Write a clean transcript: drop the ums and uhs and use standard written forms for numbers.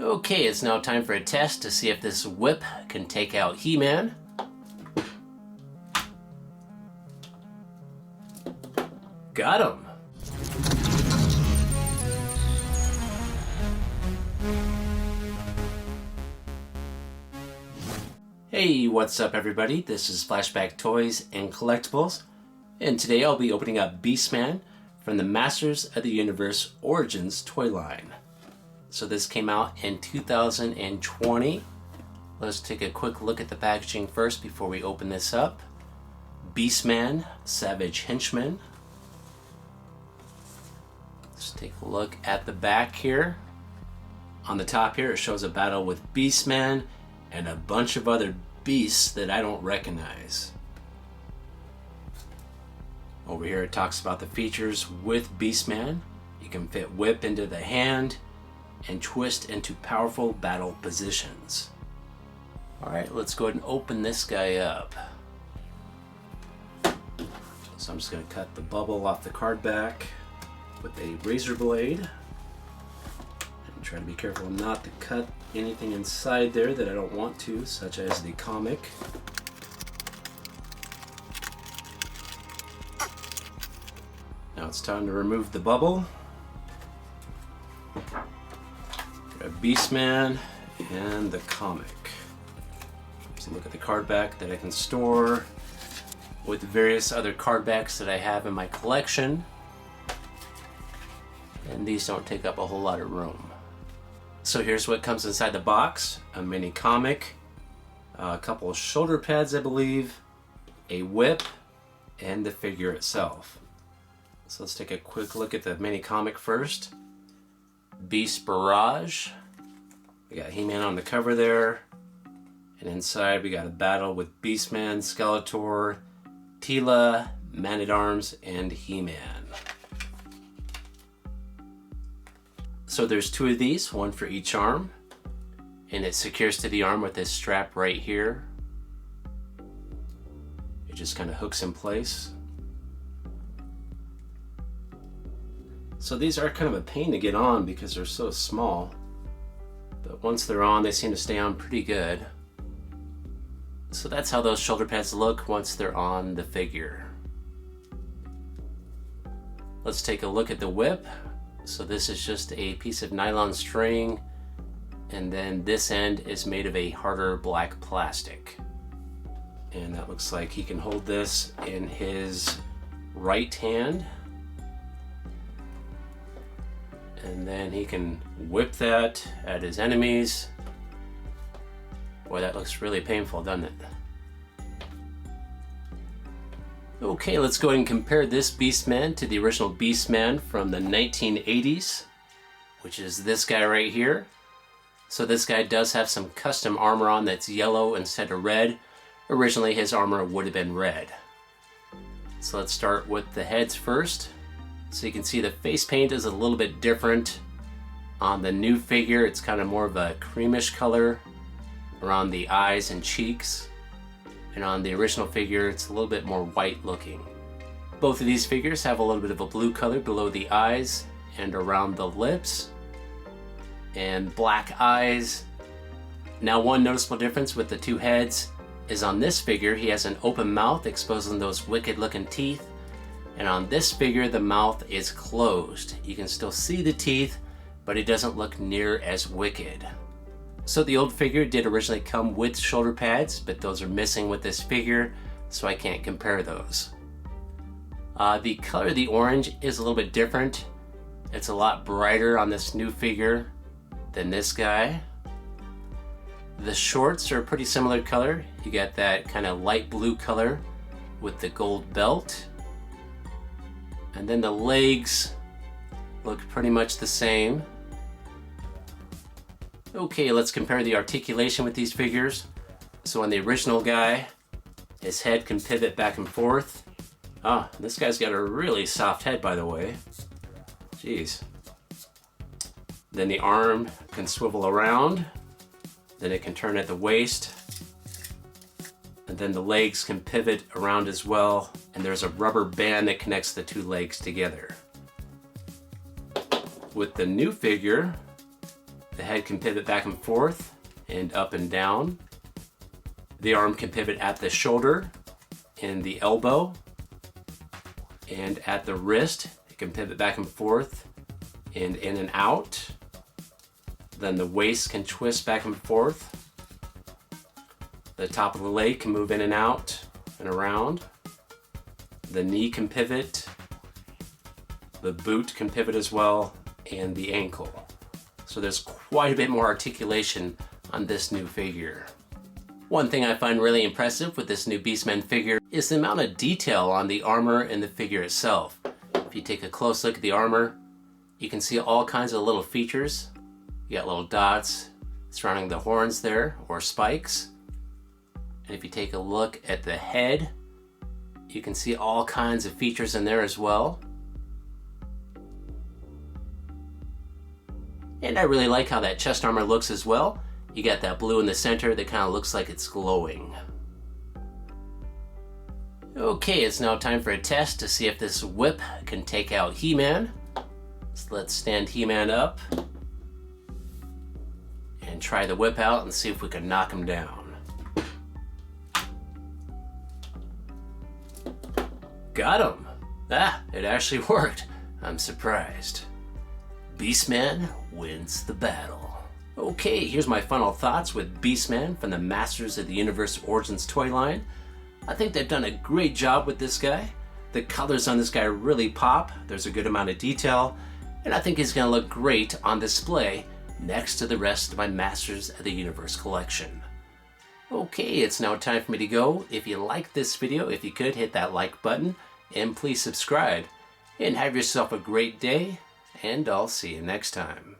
Okay, it's now time for a test to see if this whip can take out He-Man. Got him! Hey, what's up everybody? This is Flashback Toys and Collectibles, and today I'll be opening up Beast Man from the Masters of the Universe Origins toy line. So this came out in 2020. Let's take a quick look at the packaging first before we open this up. Beast Man, Savage Henchman. Let's take a look at the back here. On the top here it shows a battle with Beast Man and a bunch of other beasts that I don't recognize. Over here it talks about the features with Beast Man. You can fit whip into the hand and twist into powerful battle positions. Alright, let's go ahead and open this guy up. So I'm just going to cut the bubble off the card back with a razor blade. And try to be careful not to cut anything inside there that I don't want to, such as the comic. Now it's time to remove the bubble. Beast Man and the comic. So look at the card back that I can store with various other card backs that I have in my collection. And these don't take up a whole lot of room. So here's what comes inside the box. A mini comic, a couple of shoulder pads I believe, a whip, and the figure itself. So let's take a quick look at the mini comic first. Beast Barrage. We got He-Man on the cover there. And inside we got a battle with Beast Man, Skeletor, Teela, Man-at-Arms, and He-Man. So there's two of these, one for each arm. And it secures to the arm with this strap right here. It just kind of hooks in place. So these are kind of a pain to get on because they're so small. But once they're on, they seem to stay on pretty good. So that's how those shoulder pads look once they're on the figure. Let's take a look at the whip. So this is just a piece of nylon string, and then this end is made of a harder black plastic. And that looks like he can hold this in his right hand. And then he can whip that at his enemies. Boy, that looks really painful, doesn't it? Okay, let's go ahead and compare this Beast Man to the original Beast Man from the 1980s, which is this guy right here. So this guy does have some custom armor on that's yellow instead of red. Originally his armor would have been red. So let's start with the heads first. So you can see the face paint is a little bit different. On the new figure, it's kind of more of a creamish color around the eyes and cheeks. And on the original figure, it's a little bit more white looking. Both of these figures have a little bit of a blue color below the eyes and around the lips. And black eyes. Now one noticeable difference with the two heads is on this figure, he has an open mouth exposing those wicked looking teeth. And on this figure, the mouth is closed. You can still see the teeth, but it doesn't look near as wicked. So the old figure did originally come with shoulder pads, but those are missing with this figure, so I can't compare those. The color of the orange is a little bit different. It's a lot brighter on this new figure than this guy. The shorts are a pretty similar color. You got that kind of light blue color with the gold belt. And then the legs look pretty much the same. Okay, let's compare the articulation with these figures. So on the original guy, his head can pivot back and forth. Ah, this guy's got a really soft head, by the way. Jeez. Then the arm can swivel around. Then it can turn at the waist. And then the legs can pivot around as well, and there's a rubber band that connects the two legs together. With the new figure, The head can pivot back and forth and up and down. The arm can pivot at the shoulder and the elbow, and at the wrist it can pivot back and forth and in and out. Then the waist can twist back and forth. The top of the leg can move in and out and around. The knee can pivot. The boot can pivot as well, and the ankle. So there's quite a bit more articulation on this new figure. One thing I find really impressive with this new Beastman figure is the amount of detail on the armor and the figure itself. If you take a close look at the armor, you can see all kinds of little features. You got little dots surrounding the horns there, or spikes. And if you take a look at the head, you can see all kinds of features in there as well. And I really like how that chest armor looks as well. You got that blue in the center that kind of looks like it's glowing. Okay, it's now time for a test to see if this whip can take out He-Man. So let's stand He-Man up and try the whip out and see if we can knock him down. Got him! Ah, it actually worked. I'm surprised. Beastman wins the battle. Okay, here's my final thoughts with Beastman from the Masters of the Universe Origins toy line. I think they've done a great job with this guy. The colors on this guy really pop. There's a good amount of detail, and I think he's going to look great on display next to the rest of my Masters of the Universe collection. Okay, it's now time for me to go. If you liked this video, if you could, hit that like button, and please subscribe. And have yourself a great day, and I'll see you next time.